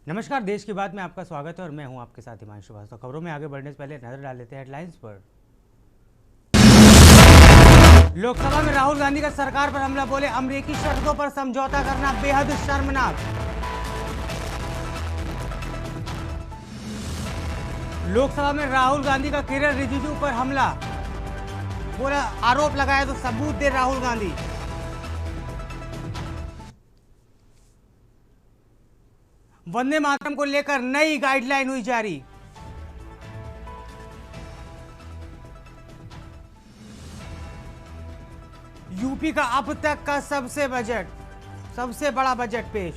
नमस्कार, देश की बात में आपका स्वागत है और मैं हूं आपके साथ हिमांशु श्रीवास्तव। तो खबरों में आगे बढ़ने से पहले नजर डाल लेते हैं हेडलाइंस पर। लोकसभा में राहुल गांधी का सरकार पर हमला, बोले अमेरिकी शर्तों पर समझौता करना बेहद शर्मनाक। लोकसभा में राहुल गांधी का किरण रिजिजू पर हमला, बोला आरोप लगाया तो सबूत दे राहुल गांधी। वंदे मातरम को लेकर नई गाइडलाइन हुई जारी। यूपी का अब तक का सबसे बड़ा बजट पेश।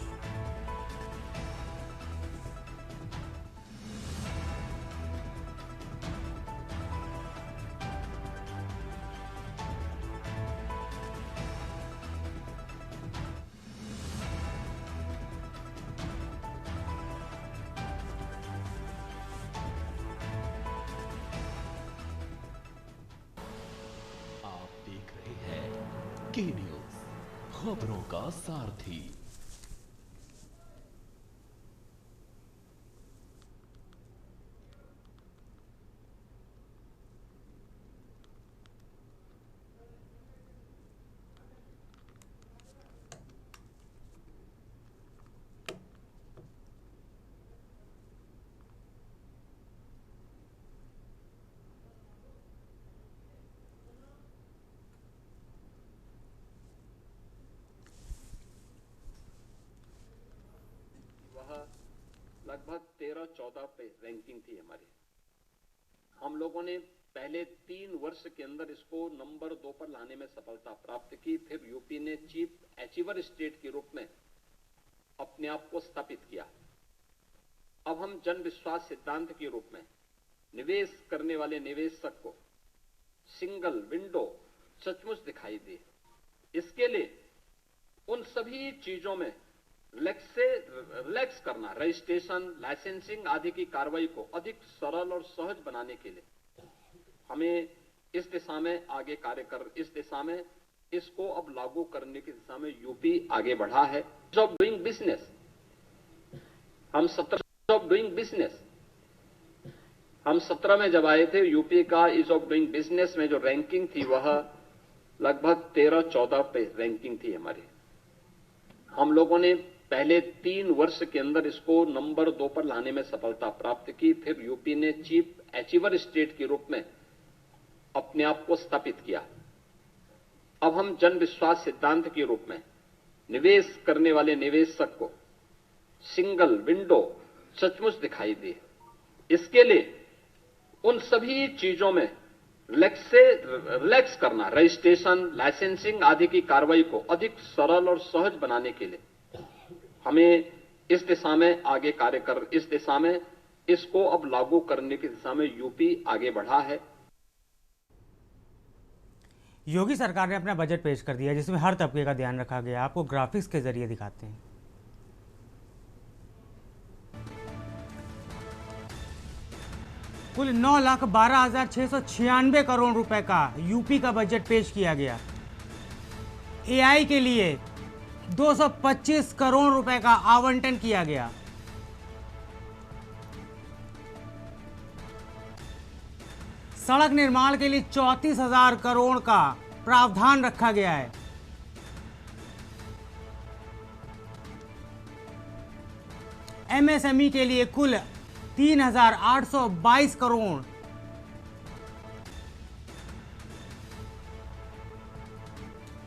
आप देख रहे हैं के न्यूज, खबरों का सारथी। लगभग 13-14 पे रैंकिंग थी हमारी। हम लोगों ने पहले 3 वर्ष के अंदर इसको नंबर 2 पर लाने में सफलता प्राप्त की। फिर यूपी ने चीफ अचीवर स्टेट के रूप में अपने आप को स्थापित किया। अब हम जन विश्वास सिद्धांत के रूप में निवेश करने वाले निवेशक को सिंगल विंडो सचमुच दिखाई दे। इसके लिए उन सभी चीजों में रिलैक्स करना, रजिस्ट्रेशन, लाइसेंसिंग आदि की कार्रवाई को अधिक सरल और सहज बनाने के लिए हमें इस दिशा में आगे कार्य कर, इस दिशा में इसको अब लागू करने की दिशा में यूपी आगे बढ़ा है। ईज ऑफ डूइंग बिजनेस हम 17 में जब आए थे, यूपी का ईज ऑफ डूइंग बिजनेस में जो रैंकिंग थी वह लगभग 13-14 पे रैंकिंग थी हमारी। हम लोगों ने पहले 3 वर्ष के अंदर इसको नंबर 2 पर लाने में सफलता प्राप्त की। फिर यूपी ने चीफ अचीवर स्टेट के रूप में अपने आप को स्थापित किया। अब हम जन विश्वास सिद्धांत के रूप में निवेश करने वाले निवेशक को सिंगल विंडो सचमुच दिखाई दे। इसके लिए उन सभी चीजों में रिलैक्स करना, रजिस्ट्रेशन, लाइसेंसिंग आदि की कार्रवाई को अधिक सरल और सहज बनाने के लिए हमें इस दिशा में आगे कार्य कर, इस दिशा में इसको अब लागू करने की दिशा में यूपी आगे बढ़ा है। योगी सरकार ने अपना बजट पेश कर दिया जिसमें हर तबके का ध्यान रखा गया। आपको ग्राफिक्स के जरिए दिखाते हैं। कुल 9,12,696 करोड़ रुपए का यूपी का बजट पेश किया गया। एआई के लिए 225 करोड़ रुपए का आवंटन किया गया। सड़क निर्माण के लिए 34,000 करोड़ का प्रावधान रखा गया है। एमएसएमई के लिए कुल 3,822 करोड़,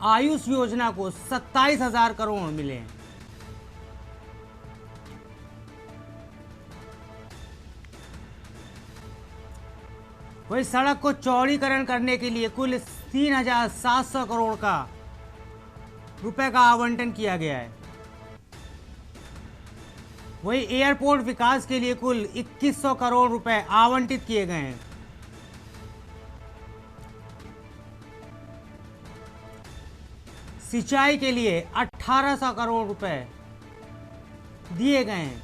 आयुष योजना को 27,000 करोड़ मिले। वही सड़क को चौड़ीकरण करने के लिए कुल 3,700 करोड़ का रुपए का आवंटन किया गया है। वही एयरपोर्ट विकास के लिए कुल 2100 करोड़ रुपए आवंटित किए गए हैं। सिंचाई के लिए 1800 करोड़ रुपए दिए गए हैं।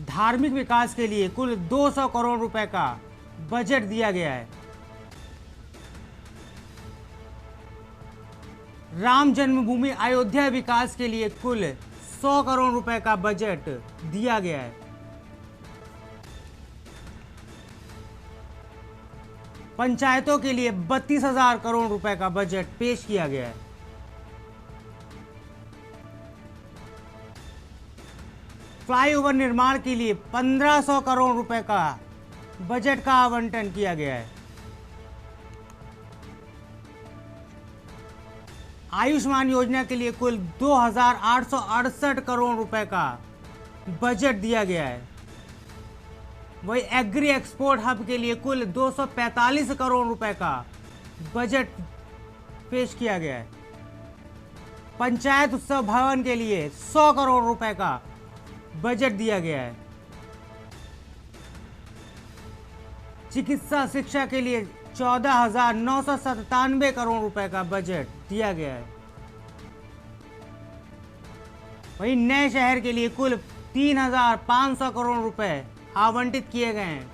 धार्मिक विकास के लिए कुल 200 करोड़ रुपए का बजट दिया गया है। राम जन्मभूमि अयोध्या विकास के लिए कुल 100 करोड़ रुपए का बजट दिया गया है। पंचायतों के लिए 32,000 करोड़ रुपए का बजट पेश किया गया है। फ्लाईओवर निर्माण के लिए 1500 करोड़ रुपए का बजट का आवंटन किया गया है। आयुष्मान योजना के लिए कुल 2,868 करोड़ रुपए का बजट दिया गया है। वही एग्री एक्सपोर्ट हब के लिए कुल 245 करोड़ रुपए का बजट पेश किया गया है। पंचायत उत्सव भवन के लिए 100 करोड़ रुपए का बजट दिया गया है। चिकित्सा शिक्षा के लिए 14,997 करोड़ रुपए का बजट दिया गया है। वहीं नए शहर के लिए कुल 3,500 करोड़ रुपए आवंटित किए गए हैं।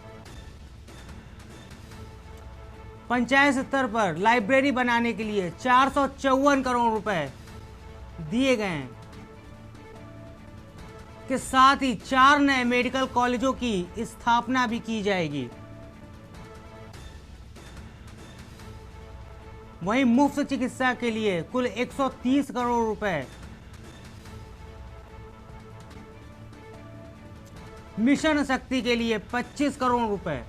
पंचायत स्तर पर लाइब्रेरी बनाने के लिए 454 करोड़ रुपए दिए गए हैं। के साथ ही 4 नए मेडिकल कॉलेजों की स्थापना भी की जाएगी। वहीं मुफ्त चिकित्सा के लिए कुल 130 करोड़ रुपए, मिशन शक्ति के लिए 25 करोड़ रुपए,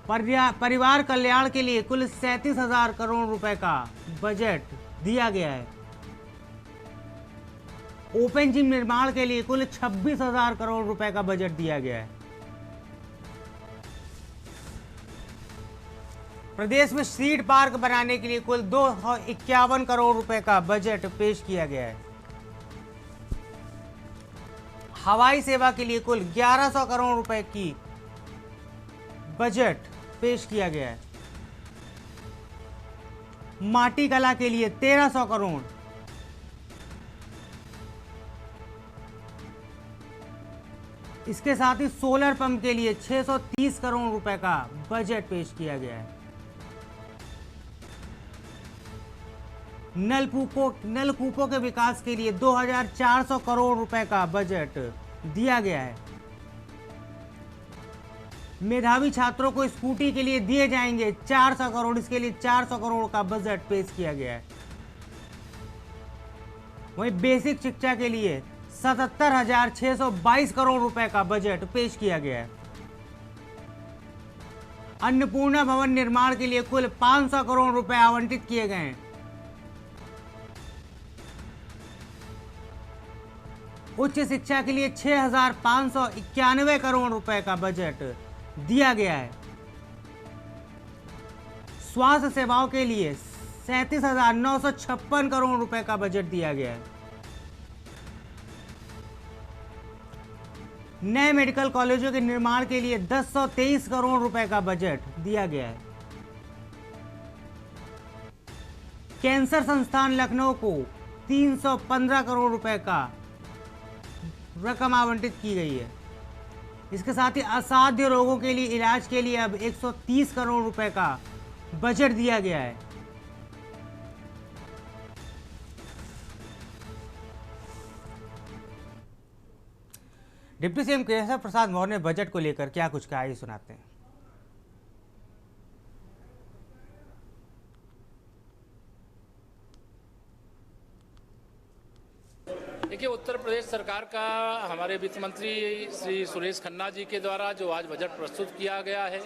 परिवार कल्याण के लिए कुल 37,000 करोड़ रुपए का बजट दिया गया है। ओपन जिम निर्माण के लिए कुल 26,000 करोड़ रुपए का बजट दिया गया है। प्रदेश में स्ट्रीट पार्क बनाने के लिए कुल 251 करोड़ रुपए का बजट पेश किया गया है। हवाई सेवा के लिए कुल 1100 करोड़ रुपए की बजट पेश किया गया है। माटी कला के लिए 1300 करोड़, इसके साथ ही सोलर पंप के लिए 630 करोड़ रुपए का बजट पेश किया गया है। नलकूपों के विकास के लिए 2,400 करोड़ रुपए का बजट दिया गया है। मेधावी छात्रों को स्कूटी के लिए दिए जाएंगे 400 करोड़, इसके लिए 400 करोड़ का बजट पेश किया गया है। वहीं बेसिक शिक्षा के लिए 77,622 करोड़ रुपए का बजट पेश किया गया है। अन्नपूर्णा भवन निर्माण के लिए कुल 500 करोड़ रुपए आवंटित किए गए हैं। उच्च शिक्षा के लिए 6,591 करोड़ रुपए का बजट दिया गया है। स्वास्थ्य सेवाओं के लिए 37,956 करोड़ रुपए का बजट दिया गया है। नए मेडिकल कॉलेजों के निर्माण के लिए 1023 करोड़ रुपए का बजट दिया गया है। कैंसर संस्थान लखनऊ को 315 करोड़ रुपए का रकम आवंटित की गई है। इसके साथ ही असाध्य रोगों के लिए इलाज के लिए अब 130 करोड़ रुपए का बजट दिया गया है। डिप्टी सीएम केशव प्रसाद मौर्य ने बजट को लेकर क्या कुछ कहा, ये सुनाते हैं। देखिए, उत्तर प्रदेश सरकार का हमारे वित्त मंत्री श्री सुरेश खन्ना जी के द्वारा जो आज बजट प्रस्तुत किया गया है,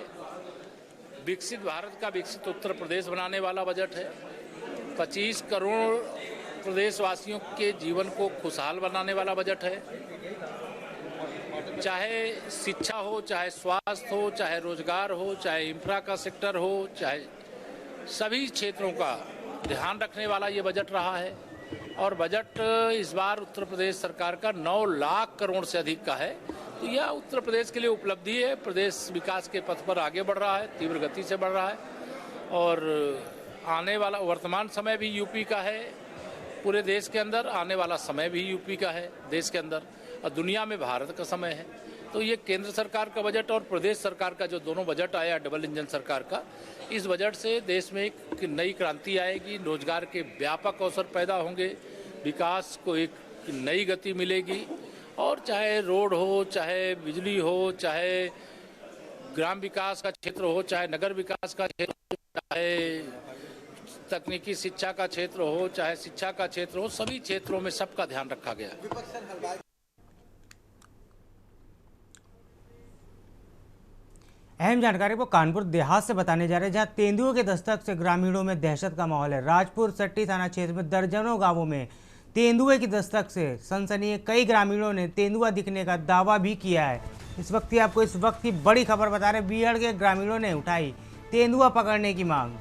विकसित भारत का विकसित उत्तर प्रदेश बनाने वाला बजट है। 25 करोड़ प्रदेशवासियों के जीवन को खुशहाल बनाने वाला बजट है। चाहे शिक्षा हो, चाहे स्वास्थ्य हो, चाहे रोजगार हो, चाहे इंफ्रा का सेक्टर हो, चाहे सभी क्षेत्रों का ध्यान रखने वाला ये बजट रहा है। और बजट इस बार उत्तर प्रदेश सरकार का 9 लाख करोड़ से अधिक का है। तो यह उत्तर प्रदेश के लिए उपलब्धि है। प्रदेश विकास के पथ पर आगे बढ़ रहा है, तीव्र गति से बढ़ रहा है। और आने वाला वर्तमान समय भी यूपी का है, पूरे देश के अंदर आने वाला समय भी यूपी का है, देश के अंदर और दुनिया में भारत का समय है। तो ये केंद्र सरकार का बजट और प्रदेश सरकार का जो दोनों बजट आया डबल इंजन सरकार का, इस बजट से देश में एक नई क्रांति आएगी, रोजगार के व्यापक अवसर पैदा होंगे, विकास को एक नई गति मिलेगी। और चाहे रोड हो, चाहे बिजली हो, चाहे ग्राम विकास का क्षेत्र हो, चाहे नगर विकास का क्षेत्र हो, चाहे तकनीकी शिक्षा का क्षेत्र हो, चाहे शिक्षा का क्षेत्र हो, सभी क्षेत्रों में सबका ध्यान रखा गया। अहम जानकारी को कानपुर देहात से बताने जा रहे हैं, जहां तेंदुओं के दस्तक से ग्रामीणों में दहशत का माहौल है। राजपुर सट्टी थाना क्षेत्र में दर्जनों गांवों में तेंदुए की दस्तक से सनसनी है। कई ग्रामीणों ने तेंदुआ दिखने का दावा भी किया है। इस वक्त आपको इस वक्त की बड़ी खबर बता रहे, बीहड़ के ग्रामीणों ने उठाई तेंदुआ पकड़ने की मांग।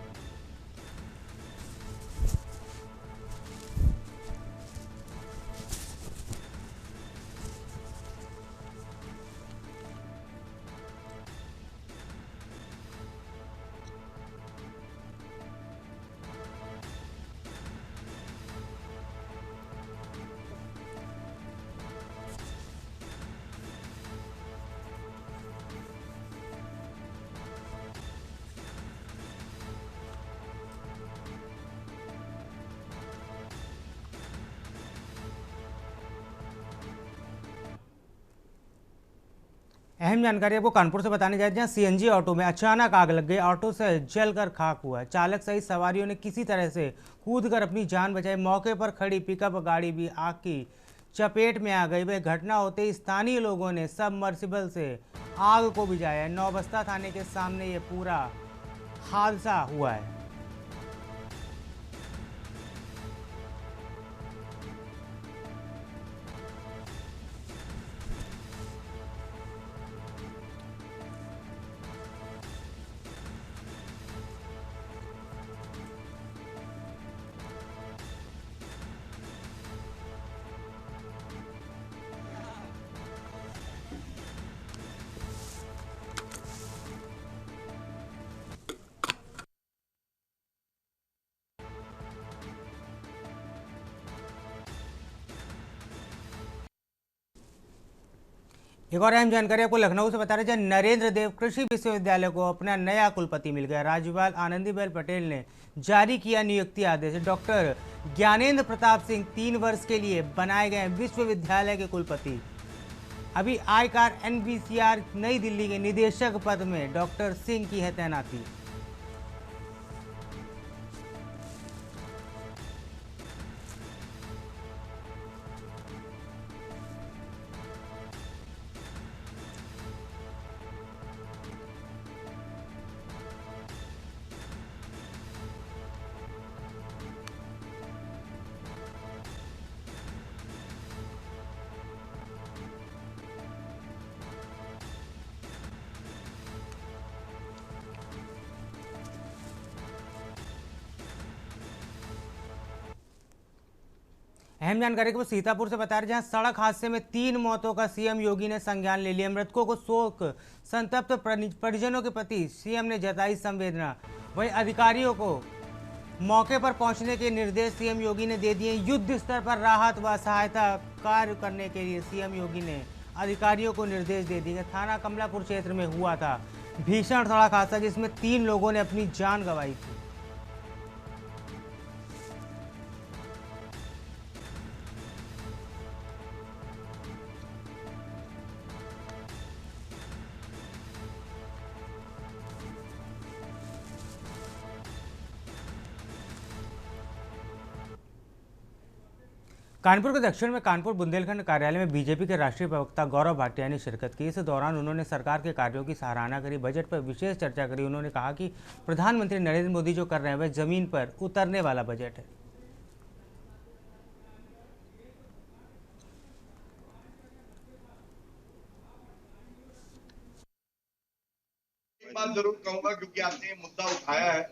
अहम जानकारी आपको कानपुर से बताने जा रहे हैं, जहां सीएनजी ऑटो में अचानक आग लग गई। ऑटो से जलकर खाक हुआ। चालक सहित सवारियों ने किसी तरह से कूदकर अपनी जान बचाई। मौके पर खड़ी पिकअप गाड़ी भी आग की चपेट में आ गई। वह घटना होते ही स्थानीय लोगों ने सबमर्सिबल से आग को बुझाया। नौबस्ता थाने के सामने ये पूरा हादसा हुआ है। एक और अहम जानकारी आपको लखनऊ से बता रहे हैं, नरेंद्र देव कृषि विश्वविद्यालय को अपना नया कुलपति मिल गया। राज्यपाल आनंदीबेन पटेल ने जारी किया नियुक्ति आदेश। डॉक्टर ज्ञानेंद्र प्रताप सिंह 3 वर्ष के लिए बनाए गए विश्वविद्यालय के कुलपति। अभी आयकर NBCR नई दिल्ली के निदेशक पद में डॉक्टर सिंह की है तैनाती। अहम जानकारी को सीतापुर से बता रहे, जहां सड़क हादसे में 3 मौतों का सीएम योगी ने संज्ञान ले लिया। मृतकों को शोक संतप्त परिजनों के प्रति सीएम ने जताई संवेदना। वहीं अधिकारियों को मौके पर पहुंचने के निर्देश सीएम योगी ने दे दिए। युद्ध स्तर पर राहत व सहायता कार्य करने के लिए सीएम योगी ने अधिकारियों को निर्देश दे दिए। थाना कमलापुर क्षेत्र में हुआ था भीषण सड़क हादसा, जिसमें 3 लोगों ने अपनी जान गंवाई थी। कानपुर के दक्षिण में कानपुर बुंदेलखंड कार्यालय में बीजेपी के राष्ट्रीय प्रवक्ता गौरव भाटिया ने शिरकत की। इस दौरान उन्होंने सरकार के कार्यों की सराहना करी, बजट पर विशेष चर्चा करी। उन्होंने कहा कि प्रधानमंत्री नरेंद्र मोदी जो कर रहे हैं वह जमीन पर उतरने वाला बजट है। एक बात जरूर कहूंगा, क्योंकि आपने ये मुद्दा उठाया है।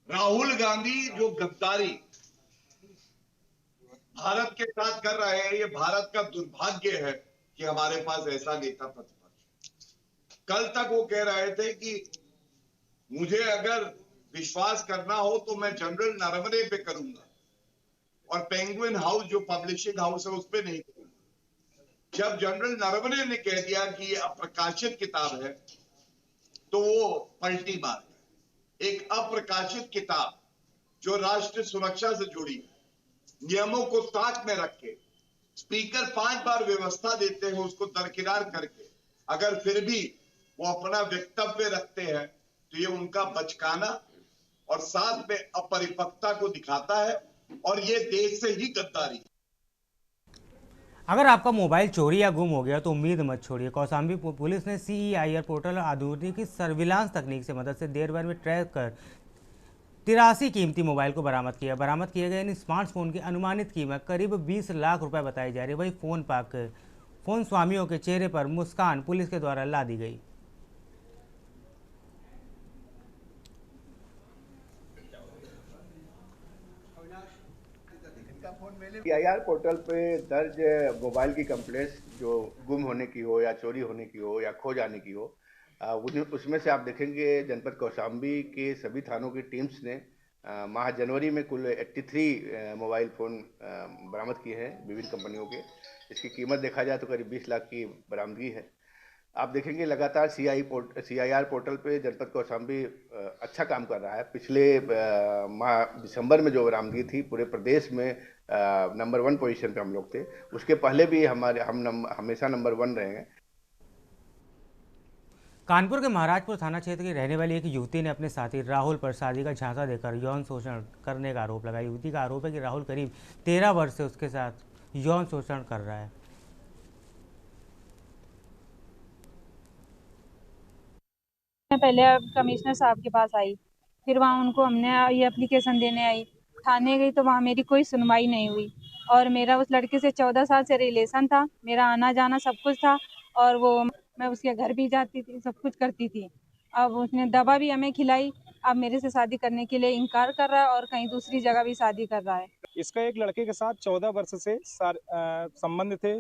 राहुल गांधी जो गद्दारी भारत के साथ कर रहे हैं, ये भारत का दुर्भाग्य है कि हमारे पास ऐसा नेता प्रतिपक्ष। कल तक वो कह रहे थे कि मुझे अगर विश्वास करना हो तो मैं जनरल नरवणे पे करूंगा और पेंगुइन हाउस जो पब्लिशिंग हाउस है उस पे नहीं करूंगा। जब जनरल नरवणे ने कह दिया कि ये अप्रकाशित किताब है तो वो पलटी मार गए। एक अप्रकाशित किताब जो राष्ट्र सुरक्षा से जुड़ी है, नियमों को साथ में रख के स्पीकर 5 बार व्यवस्था देते हैं उसको दरकिनार करके, अगर फिर भी वो अपना वक्तव्य रखते हैं तो ये उनका बचकाना और साथ में अपरिपक्वता को दिखाता है और ये देश से ही गद्दारी है। अगर आपका मोबाइल चोरी या गुम हो गया तो उम्मीद मत छोड़िए। कौशाम्बी पुलिस ने CEIR पोर्टल और आधुनिक सर्विलांस तकनीक से मदद से देर भर में ट्रैक कर 83 कीमती मोबाइल को बरामद किया। बरामद किए गए इन स्मार्टफोन की अनुमानित कीमत करीब 20 लाख रुपए बताई जा रही है। वही फोन स्वामियों के चेहरे पर मुस्कान पुलिस के द्वारा ला दी गई। CIR पोर्टल पे दर्ज मोबाइल की कंप्लेंट्स जो गुम होने की हो या चोरी होने की हो या खो जाने की हो, उसमें से आप देखेंगे जनपद कौशाम्बी के सभी थानों की टीम्स ने माह जनवरी में कुल 83 मोबाइल फ़ोन बरामद किए हैं विभिन्न कंपनियों के। इसकी कीमत देखा जाए तो करीब 20 लाख की बरामदगी है। आप देखेंगे लगातार CIR पोर्टल पे जनपद कौशाम्बी अच्छा काम कर रहा है। पिछले माह दिसंबर में जो बरामदगी थी पूरे प्रदेश में नंबर 1 पोजीशन पे हम लोग थे। उसके पहले भी हम हमेशा नंबर 1 रहे हैं। कानपुर के महाराजपुर थाना क्षेत्र की रहने वाली एक युवती ने अपने साथी राहुल पर शादी का झांसा देकर यौन शोषण करने का आरोप लगाया। युवती का आरोप है कि राहुल करीब 13 वर्ष से उसके साथ यौन शोषण कर रहा है। मैं पहले कमिश्नर साहब के पास आई, फिर वहाँ उनको हमने ये एप्लीकेशन देने आई, थाने गई तो वहाँ मेरी कोई सुनवाई नहीं हुई। और मेरा उस लड़के से 14 साल से रिलेशन था, मेरा आना जाना सब कुछ था और वो मैं उसके घर भी जाती थी, सब कुछ करती थी। अब उसने दवा भी हमें खिलाई, अब मेरे से शादी करने के लिए इनकार कर रहा है और कहीं दूसरी जगह भी शादी कर रहा है। इसका एक लड़के के साथ 14 वर्ष से संबंध थे,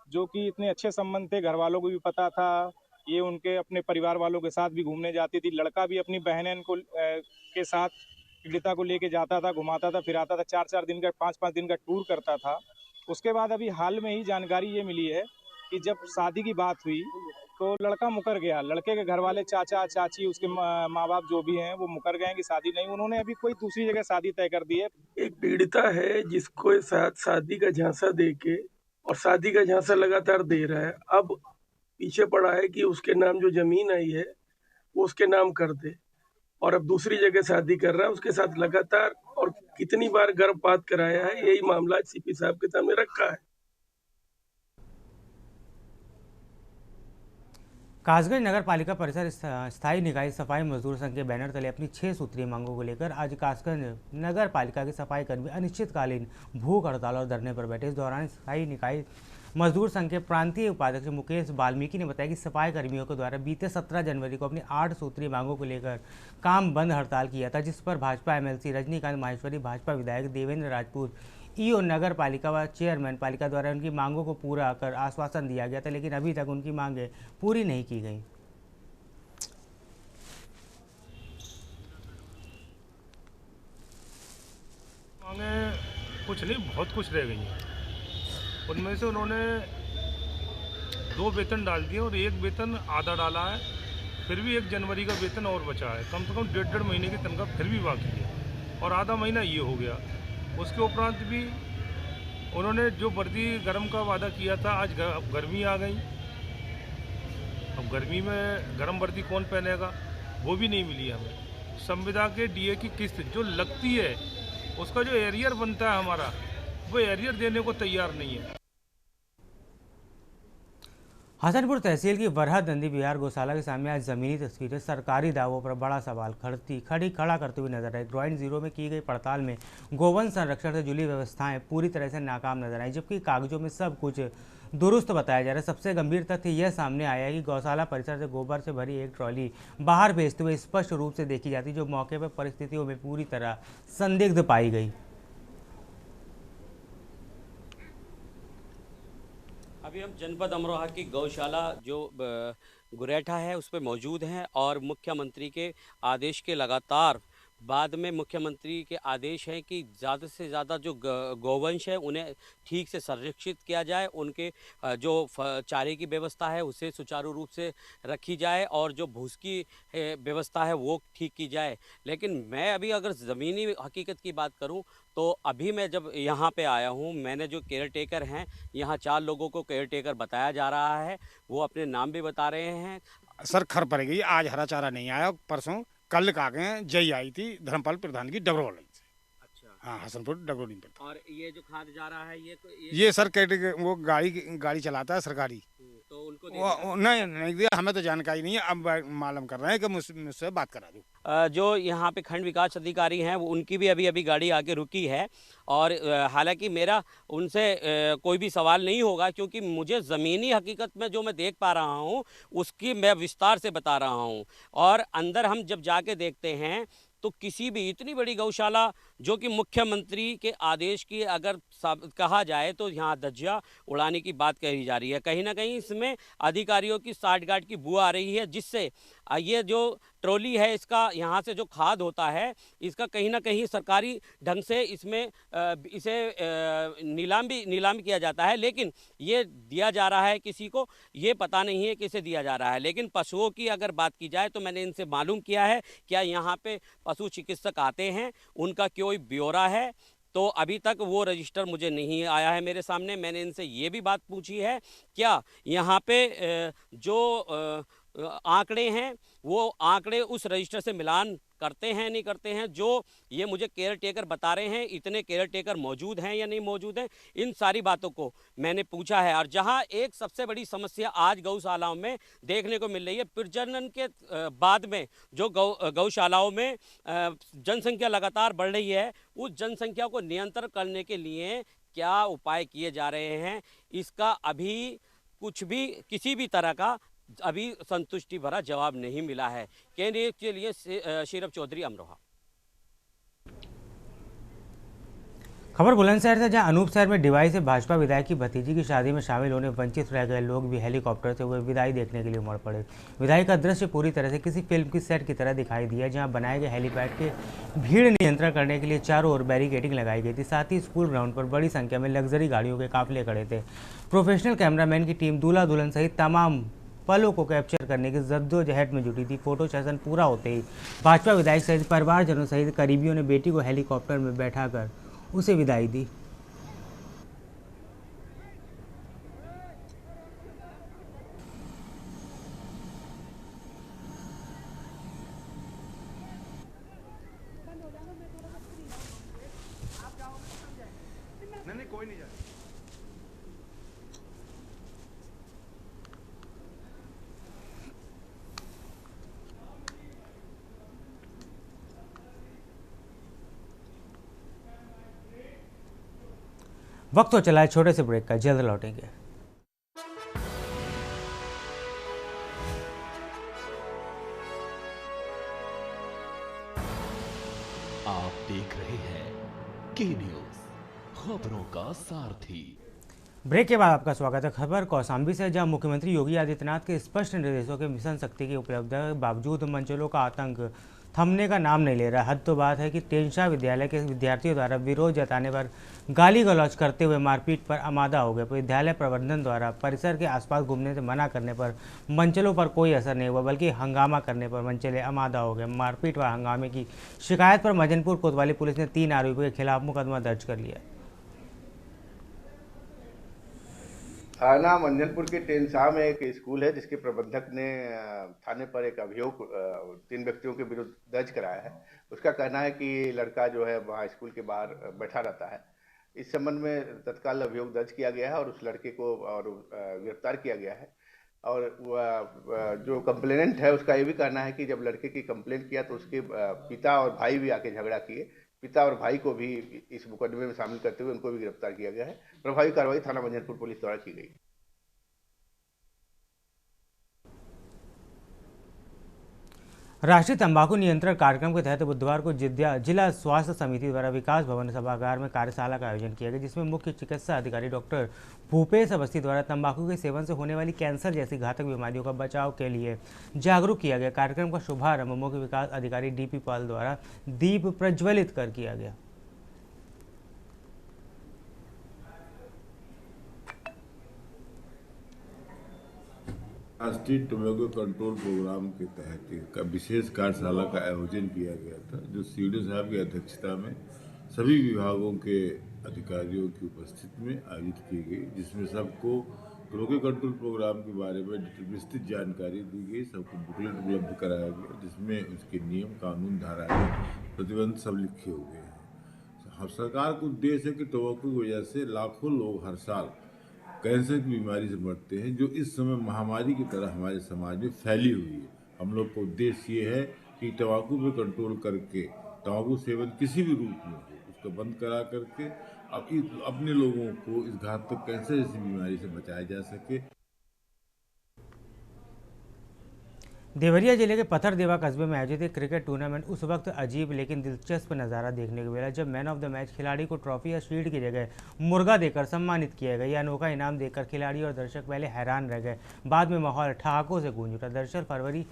जो कि इतने अच्छे संबंध थे, घर वालों को भी पता था, ये उनके अपने परिवार वालों के साथ भी घूमने जाती थी। लड़का भी अपनी बहन को के साथ पीड़िता को लेके जाता था, घुमाता था, फिराता था, 4-4 दिन का 5-5 दिन का टूर करता था। उसके बाद अभी हाल में ही जानकारी ये मिली है कि जब शादी की बात हुई तो लड़का मुकर गया। लड़के के घर वाले चाचा चाची उसके माँ बाप जो भी हैं वो मुकर गए कि शादी नहीं, उन्होंने अभी कोई दूसरी जगह शादी तय कर दी है। एक पीड़िता है जिसको साथ शादी का झांसा दे के और शादी का झांसा लगातार दे रहा है। अब पीछे पड़ा है कि उसके नाम जो जमीन आई है वो उसके नाम कर दे और अब दूसरी जगह शादी कर रहा है उसके साथ लगातार, और कितनी बार गर्भपात कराया है, यही मामला CP साहब के सामने रखा है। कासगंज नगर पालिका परिसर स्थायी निकाय सफाई मजदूर संघ के बैनर तले अपनी 6 सूत्रीय मांगों को लेकर आज कासगंज नगर पालिका के सफाई कर्मी अनिश्चितकालीन भूख हड़ताल और धरने पर बैठे। इस दौरान स्थायी निकाय मजदूर संघ के प्रांतीय उपाध्यक्ष मुकेश वाल्मीकि ने बताया कि सफाई कर्मियों के द्वारा बीते 17 जनवरी को अपनी 8 सूत्रीय मांगों को लेकर काम बंद हड़ताल किया था, जिस पर भाजपा MLC रजनीकांत माहेश्वरी, भाजपा विधायक देवेंद्र राजपूत, EO नगर पालिका व चेयरमैन पालिका द्वारा उनकी मांगों को पूरा कर आश्वासन दिया गया था, लेकिन अभी तक उनकी मांगें पूरी नहीं की गई। मांगे कुछ नहीं, बहुत कुछ रह गई हैं। उनमें से उन्होंने 2 वेतन डाल दिए और 1 वेतन आधा डाला है, फिर भी 1 जनवरी का वेतन और बचा है। कम से कम 1.5 महीने की तनख्वाह फिर भी बाकी है और आधा महीना ये हो गया। उसके उपरांत भी उन्होंने जो वर्दी गर्म का वादा किया था, आज गर्मी आ गई। अब गर्मी में गर्म वर्दी कौन पहनेगा, वो भी नहीं मिली हमें। संविदा के DA की किस्त जो लगती है उसका जो एरियर बनता है हमारा, वो एरियर देने को तैयार नहीं है। हसनपुर तहसील की वरहद नंदी बिहार गौशाला के सामने आज जमीनी तस्वीरें सरकारी दावों पर बड़ा सवाल खड़ा करते हुए नजर आई। ड्राइंग जीरो में की गई पड़ताल में गोवंश संरक्षण से जुड़ी व्यवस्थाएं पूरी तरह से नाकाम नजर आई, जबकि कागजों में सब कुछ दुरुस्त बताया जा रहा है। सबसे गंभीर तथ्य यह सामने आया है कि गौशाला परिसर से गोबर से भरी एक ट्रॉली बाहर भेजते हुए स्पष्ट रूप से देखी जाती, जो मौके पर परिस्थितियों में पूरी तरह संदिग्ध पाई गई। अभी हम जनपद अमरोहा की गौशाला जो गुरेठा है उस पर मौजूद हैं और मुख्यमंत्री के आदेश के लगातार बाद में मुख्यमंत्री के आदेश हैं कि ज़्यादा से ज़्यादा जो गौवंश है उन्हें ठीक से संरक्षित किया जाए, उनके जो चारे की व्यवस्था है उसे सुचारू रूप से रखी जाए और जो भूस की व्यवस्था है वो ठीक की जाए। लेकिन मैं अभी अगर ज़मीनी हकीकत की बात करूं तो अभी मैं जब यहाँ पे आया हूँ, मैंने जो केयर टेकर हैं, यहाँ 4 लोगों को केयर टेकर बताया जा रहा है, वो अपने नाम भी बता रहे हैं। सर खर पड़ गई, आज हरा चारा नहीं आया, परसों कल कागे जई आई थी धर्मपाल प्रधान की डगरोल से। अच्छा। हाँ, हसनपुर डगरोली पर। और ये जो खाद जा रहा है ये सर वो गाड़ी चलाता है सरकारी, तो उनको नहीं दिया, हमें तो जानकारी नहीं है। अब मालूम कर रहे हैं कि मुझसे बात करा दूं। जो यहाँ पे खंड विकास अधिकारी हैं वो उनकी भी अभी गाड़ी आके रुकी है और हालांकि मेरा उनसे कोई भी सवाल नहीं होगा, क्योंकि मुझे ज़मीनी हकीकत में जो मैं देख पा रहा हूँ उसकी मैं विस्तार से बता रहा हूँ। और अंदर हम जब जाके देखते हैं तो किसी भी इतनी बड़ी गौशाला जो कि मुख्यमंत्री के आदेश की अगर कहा जाए तो यहाँ धज्जियाँ उड़ाने की बात कही जा रही है। कहीं ना कहीं इसमें अधिकारियों की साठगांठ की बुआ आ रही है, जिससे ये जो ट्रॉली है इसका यहाँ से जो खाद होता है इसका कहीं ना कहीं सरकारी ढंग से इसमें इसे नीलाम किया जाता है, लेकिन ये दिया जा रहा है किसी को, ये पता नहीं है किसे दिया जा रहा है। लेकिन पशुओं की अगर बात की जाए तो मैंने इनसे मालूम किया है क्या यहाँ पे पशु चिकित्सक आते हैं, उनका कोई ब्यौरा है, तो अभी तक वो रजिस्टर मुझे नहीं आया है मेरे सामने। मैंने इनसे ये भी बात पूछी है क्या यहाँ पे जो आंकड़े हैं वो आंकड़े उस रजिस्टर से मिलान करते हैं नहीं करते हैं, जो ये मुझे केयर टेकर बता रहे हैं, इतने केयर टेकर मौजूद हैं या नहीं मौजूद हैं, इन सारी बातों को मैंने पूछा है। और जहां एक सबसे बड़ी समस्या आज गौशालाओं में देखने को मिल रही है, प्रजनन के बाद में जो गौशालाओं में जनसंख्या लगातार बढ़ रही है, उस जनसंख्या को नियंत्रण करने के लिए क्या उपाय किए जा रहे हैं, इसका अभी कुछ भी किसी भी तरह का अभी संतुष्टि भरा जवाब नहीं मिला है। केंद्रीय के लिए शीरफ चौधरी, अमरोहा। खबर बुलंदशहर से, जहां अनूपशहर में डिवाई से भाजपा विधायक की भतीजी की शादी में शामिल होने वंचित रह गए लोग भी हेलीकॉप्टर से हुए विदाई देखने के लिए उमड़ पड़े। विदाई का दृश्य पूरी तरह से किसी फिल्म की सेट की तरह दिखाई दिया, जहां बनाए गए हेलीपैड के भीड़ नियंत्रण करने के लिए चारों ओर बैरिकेडिंग लगाई गई थी। साथ ही स्कूल ग्राउंड पर बड़ी संख्या में लग्जरी गाड़ियों के काफिले खड़े थे। प्रोफेशनल कैमरामैन की टीम दूल्हा दुल्हन सहित तमाम पलों को कैप्चर करने की जद्दोजहद में जुटी थी। फोटो सेशन पूरा होते ही भाजपा विधायक सहित परिवारजनों सहित करीबियों ने बेटी को हेलीकॉप्टर में बैठाकर उसे विदाई दी। नहीं कोई नहीं जाए। वक्त तो चला है छोटे से ब्रेक का, जल्द लौटेंगे। आप देख रहे हैं के न्यूज़, खबरों का सारथी। ब्रेक के बाद आपका स्वागत है। खबर कौशाम्बी से, जहां मुख्यमंत्री योगी आदित्यनाथ के स्पष्ट निर्देशों के मिशन शक्ति की उपलब्धता के बावजूद मंचलों का आतंक थमने का नाम नहीं ले रहा। हद तो बात है कि टेंशा विद्यालय के विद्यार्थियों द्वारा विरोध जताने पर गाली गलौज करते हुए मारपीट पर आमादा हो गए। विद्यालय प्रबंधन द्वारा परिसर के आसपास घूमने से मना करने पर मंचलों पर कोई असर नहीं हुआ, बल्कि हंगामा करने पर मंचले आमादा हो गए। मारपीट व हंगामे की शिकायत पर मजनपुर कोतवाली पुलिस ने 3 आरोपियों के खिलाफ मुकदमा दर्ज कर लिया। थाना मंझनपुर के टेंसा में एक स्कूल है जिसके प्रबंधक ने थाने पर एक अभियोग 3 व्यक्तियों के विरुद्ध दर्ज कराया है। उसका कहना है कि लड़का जो है वहाँ स्कूल के बाहर बैठा रहता है। इस संबंध में तत्काल अभियोग दर्ज किया गया है और उस लड़के को और गिरफ्तार किया गया है। और जो कंप्लेनेंट है उसका ये भी कहना है कि जब लड़के की कंप्लेंट किया तो उसके पिता और भाई भी आके झगड़ा किए। पिता और भाई को भी इस मुकदमे में शामिल करते हुए उनको भी गिरफ्तार किया गया है। प्रभावी कार्रवाई थाना मंझनपुर पुलिस द्वारा की गई। राष्ट्रीय तंबाकू नियंत्रण कार्यक्रम के तहत बुधवार को जिला स्वास्थ्य समिति द्वारा विकास भवन सभागार में कार्यशाला का आयोजन किया गया, जिसमें मुख्य चिकित्सा अधिकारी डॉक्टर भूपेश अवस्थी द्वारा तंबाकू के सेवन से होने वाली कैंसर जैसी घातक बीमारियों का बचाव के लिए जागरूक किया गया। कार्यक्रम का शुभारंभ मुख्य विकास अधिकारी डीपी पाल द्वारा दीप प्रज्वलित कर किया गया। राष्ट्रीय टोबैको कंट्रोल प्रोग्राम के तहत एक विशेष कार्यशाला का आयोजन किया गया था, जो सीडीओ साहब की अध्यक्षता में सभी विभागों के अधिकारियों की उपस्थिति में आयोजित की गई, जिसमें सबको टोबैको कंट्रोल प्रोग्राम के बारे में विस्तृत जानकारी दी गई, सबको बुकलेट उपलब्ध कराया गया, जिसमें उसके नियम, कानून, धाराएं, प्रतिबंध सब लिखे हुए हैं। सरकार का उद्देश्य है कि टोबैको की वजह से लाखों लोग हर साल कैंसर की बीमारी से मरते हैं, जो इस समय महामारी की तरह हमारे समाज में फैली हुई है। हम लोग का उद्देश्य ये है कि तंबाकू पे कंट्रोल करके तंबाकू सेवन किसी भी रूप में हो उसको बंद करा करके अपने लोगों को इस घातक कैंसर जैसी बीमारी से बचाया जा सके। देवरिया जिले के पथरदेवा कस्बे में आयोजित एक क्रिकेट टूर्नामेंट उस वक्त अजीब लेकिन दिलचस्प नज़ारा देखने को मिला जब मैन ऑफ द मैच खिलाड़ी को ट्रॉफी या शील्ड की जगह मुर्गा देकर सम्मानित किया गया। यह अनोखा इनाम देखकर खिलाड़ी और दर्शक पहले हैरान रह गए, बाद में माहौल ठहाकों से गूंज उठा। दरअसल फरवरी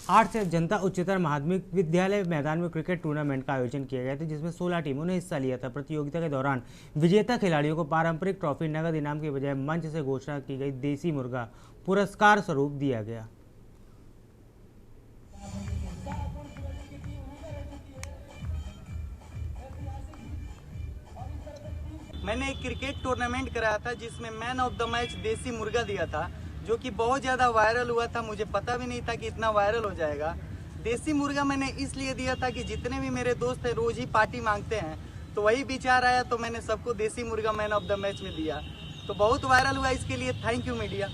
8 से जनता उच्चतर माध्यमिक विद्यालय मैदान में क्रिकेट टूर्नामेंट का आयोजन किया गया था, जिसमें 16 टीमों ने हिस्सा लिया था। प्रतियोगिता के दौरान विजेता खिलाड़ियों को पारंपरिक ट्रॉफी, नगद इनाम के बजाय मंच से घोषणा की गई देसी मुर्गा पुरस्कार स्वरूप दिया गया। मैंने एक क्रिकेट टूर्नामेंट कराया था जिसमें मैन ऑफ द मैच देसी मुर्गा दिया था, जो कि बहुत ज़्यादा वायरल हुआ था। मुझे पता भी नहीं था कि इतना वायरल हो जाएगा। देसी मुर्गा मैंने इसलिए दिया था कि जितने भी मेरे दोस्त हैं रोज़ ही पार्टी मांगते हैं, तो वही विचार आया तो मैंने सबको देसी मुर्गा मैन ऑफ द मैच में दिया, तो बहुत वायरल हुआ। इसके लिए थैंक यू मीडिया।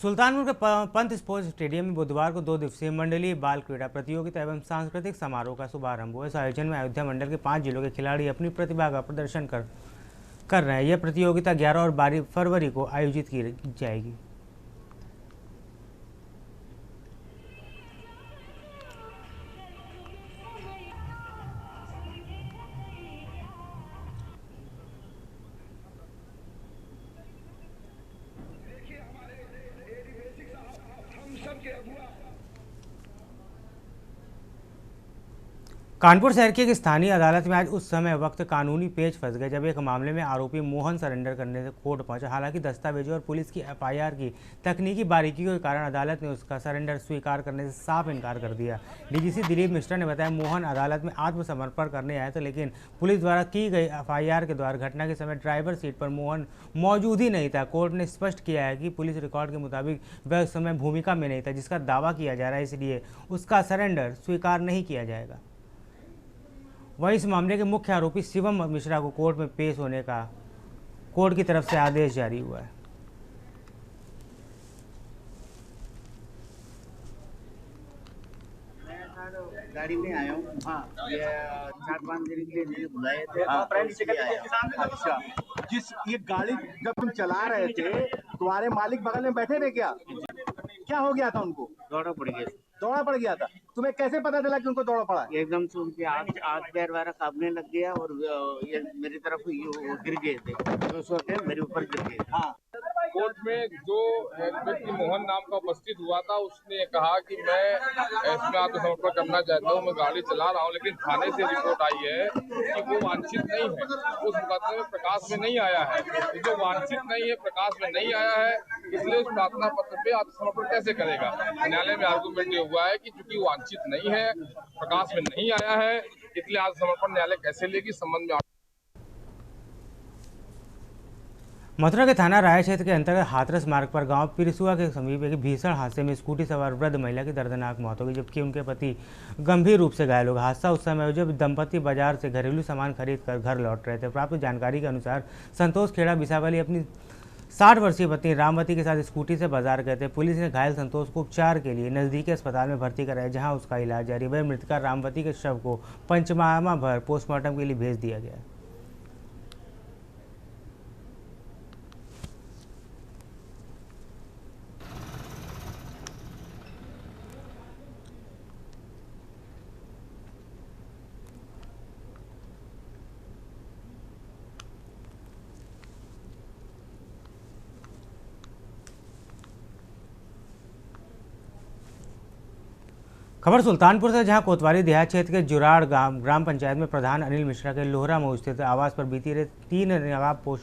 सुल्तानपुर के पंत स्पोर्ट्स स्टेडियम में बुधवार को 2 दिवसीय मंडलीय बाल क्रीड़ा प्रतियोगिता एवं सांस्कृतिक समारोह का शुभारंभ हुआ। इस आयोजन में अयोध्या मंडल के 5 जिलों के खिलाड़ी अपनी प्रतिभा का प्रदर्शन कर रहे हैं। यह प्रतियोगिता 11 और 12 फरवरी को आयोजित की जाएगी। कानपुर शहर की एक स्थानीय अदालत में आज उस समय वक्त कानूनी पेच फंस गए जब एक मामले में आरोपी मोहन सरेंडर करने से कोर्ट पहुंचा। हालांकि दस्तावेजों और पुलिस की एफआईआर की तकनीकी बारीकियों के कारण अदालत ने उसका सरेंडर स्वीकार करने से साफ इनकार कर दिया। डीजीसी दिलीप मिश्रा ने बताया, मोहन अदालत में आत्मसमर्पण करने आए थे, लेकिन पुलिस द्वारा की गई एफआईआर के द्वारा घटना के समय ड्राइवर सीट पर मोहन मौजूद ही नहीं था। कोर्ट ने स्पष्ट किया है कि पुलिस रिकॉर्ड के मुताबिक वह उस समय भूमिका में नहीं था जिसका दावा किया जा रहा है, इसलिए उसका सरेंडर स्वीकार नहीं किया जाएगा। वहीं इस मामले के मुख्य आरोपी शिवम मिश्रा को कोर्ट में पेश होने का कोर्ट की तरफ से आदेश जारी हुआ है। गाड़ी में आया हूँ। हाँ, ये 4-5 दिन के लिए बुलाए थे। अच्छा, ये गाड़ी जब तुम चला रहे थे तुम्हारे मालिक बगल में बैठे थे क्या हो गया था उनको? दौड़ा पड़ गया था। तुम्हें कैसे पता चला कि उनको दौड़ा पड़ा? एकदम से उनके आग पैर वगैरह कांपने लग गया और ये मेरी तरफ गिर गए थे, मेरे ऊपर गिर गए। हाँ, कोर्ट में जो व्यक्ति मोहन नाम का उपस्थित हुआ था उसने कहा कि मैं इसमें आत्मसमर्पण करना चाहता हूँ, मैं गाड़ी चला रहा हूँ, लेकिन थाने से रिपोर्ट आई है कि वो वांछित नहीं है, उस मुकदमे में प्रकाश में नहीं आया है। जो वांछित नहीं है, प्रकाश में नहीं आया है, इसलिए उस प्रार्थना पत्र पे आत्मसमर्पण कैसे करेगा? न्यायालय में आर्गूमेंट ये हुआ है कि चूंकि वांछित नहीं है, प्रकाश में नहीं आया है, इसलिए आत्मसमर्पण न्यायालय कैसे लेगी संबंध में। मथुरा के थाना राय क्षेत्र के अंतर्गत हाथरस मार्ग पर गांव पिरसुआ के समीप एक भीषण हादसे में स्कूटी सवार वृद्ध महिला की दर्दनाक मौत हो गई, जबकि उनके पति गंभीर रूप से घायल हो गए। हादसा उस समय जब दंपति बाजार से घरेलू सामान खरीद कर घर लौट रहे थे। प्राप्त जानकारी के अनुसार संतोष खेड़ा बिसावली अपनी 60 वर्षीय पत्नी रामवती के साथ स्कूटी से बाजार गए थे। पुलिस ने घायल संतोष को उपचार के लिए नजदीकी अस्पताल में भर्ती कराया, जहां उसका इलाज जारी। वह मृतका रामवती के शव को पंचनामा भर पोस्टमार्टम के लिए भेज दिया गया। खबर सुल्तानपुर से, जहां कोतवाली देहात क्षेत्र के जुराड़ ग्राम पंचायत में प्रधान अनिल मिश्रा के लोहरा मऊ स्थित आवास पर बीती रात 3 नकाबपोश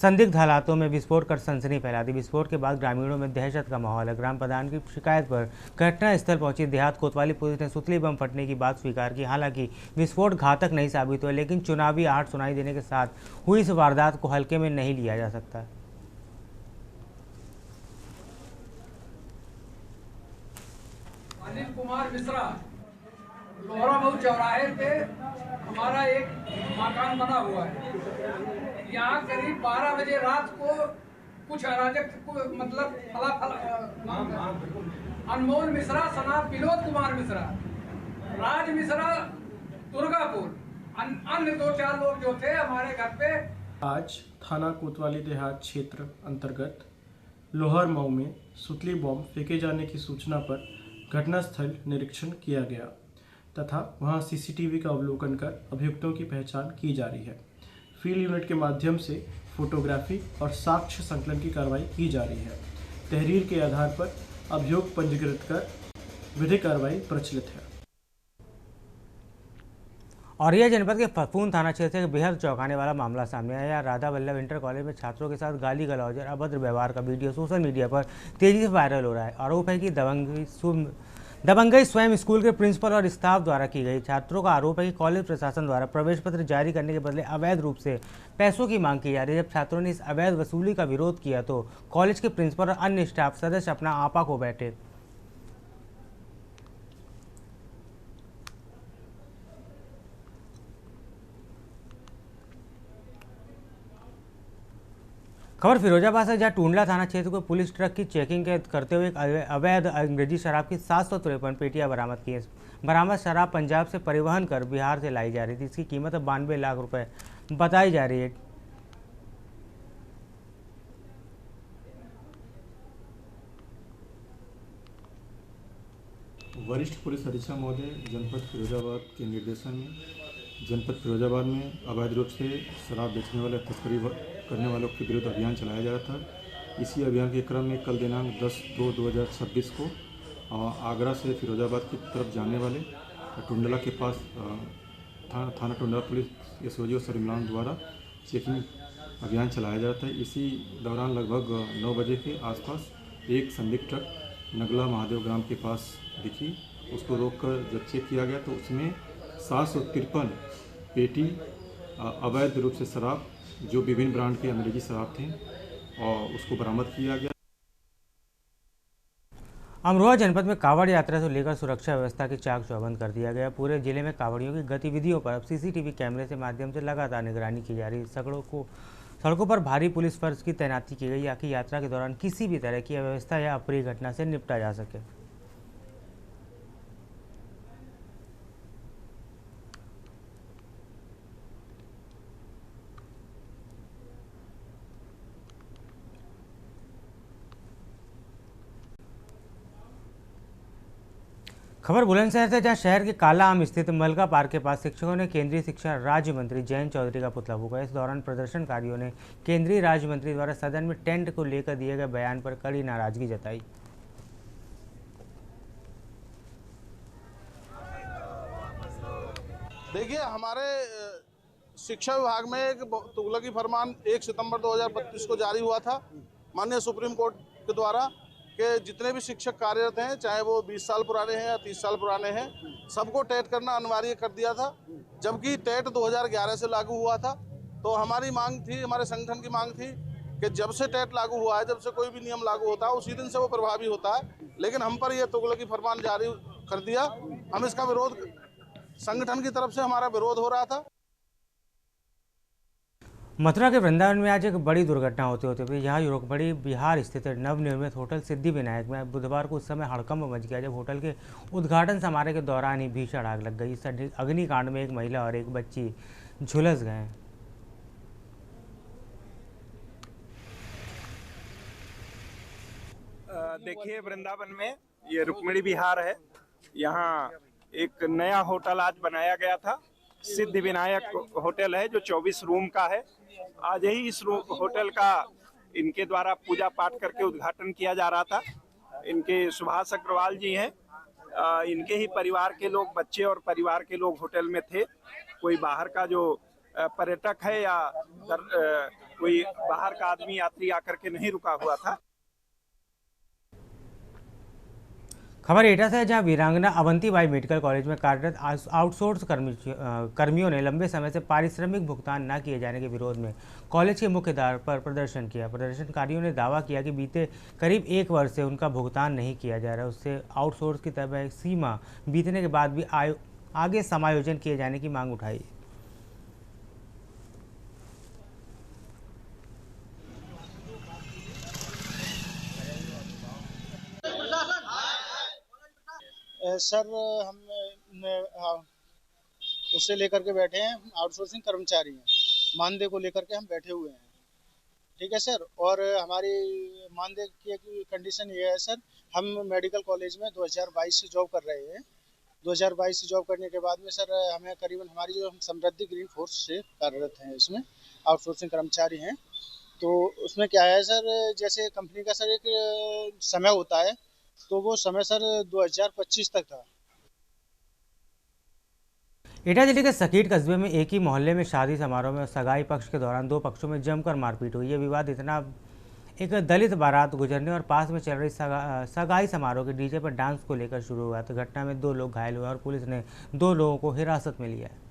संदिग्ध हालातों में विस्फोट कर सनसनी फैला दी। विस्फोट के बाद ग्रामीणों में दहशत का माहौल है। ग्राम प्रधान की शिकायत पर घटनास्थल पहुंची देहात कोतवाली पुलिस ने सुतली बम फटने की बात स्वीकार की। हालांकि विस्फोट घातक नहीं साबित हुआ, लेकिन चुनावी आहट सुनाई देने के साथ हुई इस वारदात को हल्के में नहीं लिया जा सकता। अनिल कुमार मिश्रा, लोहरा मऊ चौराहे पे हमारा एक मकान बना हुआ है। यहाँ करीब 12 बजे रात को कुछ अराजक मतलब अनमोल मिश्रा सनाब विनोद कुमार मिश्रा, राज मिश्रा दुर्गापुर, अन्य 2-4 लोग जो थे हमारे घर पे। आज थाना कोतवाली देहात क्षेत्र अंतर्गत लोहर मऊ में सुतली बम फेंके जाने की सूचना पर घटनास्थल निरीक्षण किया गया तथा वहां सीसीटीवी का अवलोकन कर अभियुक्तों की पहचान की जा रही है। फील्ड यूनिट के माध्यम से फोटोग्राफी और साक्ष्य संकलन की कार्रवाई की जा रही है। तहरीर के आधार पर अभियोग पंजीकृत कर विधिक कार्रवाई प्रचलित है। औरैया जनपद के फफूंद थाना क्षेत्र से बेहद चौंकाने वाला मामला सामने आया। राधा वल्लभ इंटर कॉलेज में छात्रों के साथ गाली गलौज और अभद्र व्यवहार का वीडियो सोशल मीडिया पर तेजी से वायरल हो रहा है। आरोप है कि दबंगई स्वयं स्कूल के प्रिंसिपल और स्टाफ द्वारा की गई। छात्रों का आरोप है कि कॉलेज प्रशासन द्वारा प्रवेश पत्र जारी करने के बदले अवैध रूप से पैसों की मांग की जा रही है। जब छात्रों ने इस अवैध वसूली का विरोध किया तो कॉलेज के प्रिंसिपल और अन्य स्टाफ सदस्य अपना आपा खो बैठे। खबर फिरोजाबाद से, जहां टूंडला थाना क्षेत्र को पुलिस ट्रक की चेकिंग करते हुए एक अवैध अंग्रेजी शराब की 753 पेटियां बरामद की हैं। बरामद शराब पंजाब से परिवहन कर बिहार से लाई जा रही थी। इसकी कीमत 92 लाख रुपए बताई जा रही है। वरिष्ठ पुलिस अधीक्षक महोदय जनपद फिरोजाबाद के निर्देशन में जनपद फिरोजाबाद में अवैध रूप से शराब बेचने वाले तस्करी करने वालों के विरुद्ध अभियान चलाया जा रहा था। इसी अभियान के क्रम में कल दिनांक 10/2/2026 को आगरा से फिरोजाबाद की तरफ जाने वाले टुंडला के पास थाना टुंडला पुलिस एसओजी और सरिमलान द्वारा चेकिंग अभियान चलाया जा रहा था। इसी दौरान लगभग 9 बजे के आसपास एक संदिग्ध ट्रक नगला महादेव ग्राम के पास दिखी। उसको रोककर जब चेक किया गया तो उसमें 753 पेटी अवैध रूप से शराब, जो विभिन्न ब्रांड के अंग्रेजी शराब थे, और उसको बरामद किया गया। अमरोहा जनपद में कांवड़ यात्रा से लेकर सुरक्षा व्यवस्था की चाक चौबंद कर दिया गया। पूरे जिले में कांवड़ियों की गतिविधियों पर अब सीसीटीवी कैमरे से माध्यम से लगातार निगरानी की जा रही है। सड़कों पर भारी पुलिस फोर्स की तैनाती की गई ताकि यात्रा के दौरान किसी भी तरह की अव्यवस्था या अप्रिय घटना से निपटा जा सके। खबर बुलंदशहर से, जहां शहर के काला आम स्थित मलका पार्क के पास शिक्षकों ने केंद्रीय शिक्षा राज्य मंत्री जयंत चौधरी का पुतला फूंका। इस दौरान प्रदर्शनकारियों ने केंद्रीय राज्य मंत्री द्वारा सदन में टेंट को लेकर दिए गए बयान पर कड़ी नाराजगी जताई। देखिए, हमारे शिक्षा विभाग में एक तुगलकी फरमान 1 सितंबर 2032 को जारी हुआ था माननीय सुप्रीम कोर्ट के द्वारा कि जितने भी शिक्षक कार्यरत हैं, चाहे वो 20 साल पुराने हैं या 30 साल पुराने हैं, सबको टेट करना अनिवार्य कर दिया था। जबकि टेट 2011 से लागू हुआ था। तो हमारी मांग थी, हमारे संगठन की मांग थी कि जब से टेट लागू हुआ है, जब से कोई भी नियम लागू होता है, उसी दिन से वो प्रभावी होता है। लेकिन हम पर ये तुगलकी फरमान जारी कर दिया। हम इसका विरोध, संगठन की तरफ से हमारा विरोध हो रहा था। मथुरा के वृंदावन में आज एक बड़ी दुर्घटना होते हुए यहाँ युरोपबड़ी बिहार स्थित नवनिर्मित होटल सिद्धिविनायक में बुधवार को उस समय हड़कंप मच गया जब होटल के उद्घाटन समारोह के दौरान ही भीषण आग लग गई। इस अग्निकांड में एक महिला और एक बच्ची झुलस गए। देखिए, वृंदावन में ये रुक्मिणी विहार है। यहाँ एक नया होटल आज बनाया गया था। सिद्धिविनायक होटल है जो 24 रूम का है। आज ही इस होटल का इनके द्वारा पूजा पाठ करके उद्घाटन किया जा रहा था। इनके सुभाष अग्रवाल जी हैं इनके ही परिवार के लोग, बच्चे और परिवार के लोग होटल में थे। कोई बाहर का जो पर्यटक है या कोई बाहर का आदमी यात्री आकर के नहीं रुका हुआ था। खबर एटा से है, जहां वीरांगना अवंतीबाई मेडिकल कॉलेज में कार्यरत आउटसोर्स कर्मियों ने लंबे समय से पारिश्रमिक भुगतान न किए जाने के विरोध में कॉलेज के मुख्य द्वार पर प्रदर्शन किया। प्रदर्शनकारियों ने दावा किया कि बीते करीब 1 वर्ष से उनका भुगतान नहीं किया जा रहा है। उससे आउटसोर्स की तय सीमा बीतने के बाद भी आगे समायोजन किए जाने की मांग उठाई। सर हम उसे लेकर के बैठे हैं, आउटसोर्सिंग कर्मचारी हैं, मानदेय को लेकर के हम बैठे हुए हैं। ठीक है सर। और हमारी मानदेय की कंडीशन ये है सर, हम मेडिकल कॉलेज में 2022 से जॉब कर रहे हैं। 2022 से जॉब करने के बाद में सर हमें करीबन हमारी जो हम समृद्धि ग्रीन फोर्स से कार्यरत हैं, इसमें आउटसोर्सिंग कर्मचारी हैं। तो उसमें क्या है सर, जैसे कंपनी का सर एक समय होता है, तो वो समय सर 2025 तक था। एटा जिले के सकीट कस्बे में एक ही मोहल्ले में शादी समारोह में सगाई पक्ष के दौरान 2 पक्षों में जमकर मारपीट हुई। यह विवाद इतना एक दलित बारात गुजरने और पास में चल रही सगाई समारोह के डीजे पर डांस को लेकर शुरू हुआ। तो घटना में 2 लोग घायल हुए और पुलिस ने 2 लोगों को हिरासत में लिया है।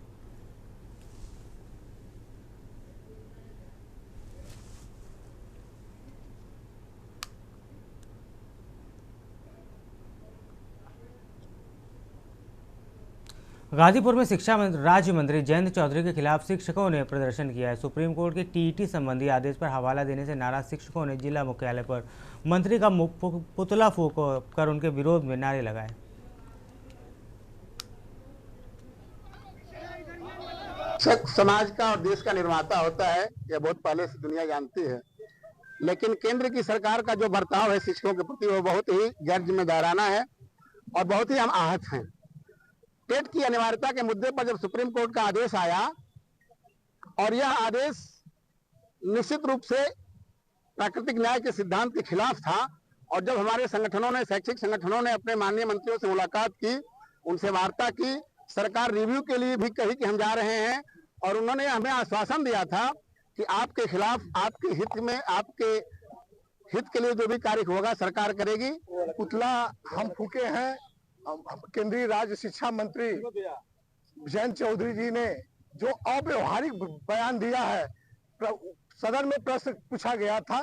गाजीपुर में शिक्षा राज्य मंत्री जयंत चौधरी के खिलाफ शिक्षकों ने प्रदर्शन किया है। सुप्रीम कोर्ट के टीईटी संबंधी आदेश पर हवाला देने से नाराज शिक्षकों ने जिला मुख्यालय पर मंत्री का पुतला फूंक कर उनके विरोध में नारे लगाए। शिक्षक समाज का और देश का निर्माता होता है, यह बहुत पहले से दुनिया जानती है। लेकिन केंद्र की सरकार का जो बर्ताव है शिक्षकों के प्रति, वो बहुत ही गैर जिम्मेदाराना है और बहुत ही हम आहत हैं। टेट की अनिवार्यता के मुद्दे पर जब सुप्रीम कोर्ट का आदेश आया और यह आदेश निश्चित रूप से प्राकृतिक न्याय के सिद्धांत के खिलाफ था, और जब हमारे संगठनों ने, शैक्षिक संगठनों ने अपने माननीय मंत्रियों से मुलाकात की, उनसे वार्ता की, सरकार रिव्यू के लिए भी कही कि हम जा रहे हैं, और उन्होंने हमें आश्वासन दिया था कि आपके खिलाफ, आपके हित में, आपके हित के लिए जो भी कार्य होगा सरकार करेगी। पुतला हम फूके हैं। केंद्रीय राज्य शिक्षा मंत्री जयंत चौधरी जी ने जो अव्यवहारिक बयान दिया है, सदन में प्रश्न पूछा गया था,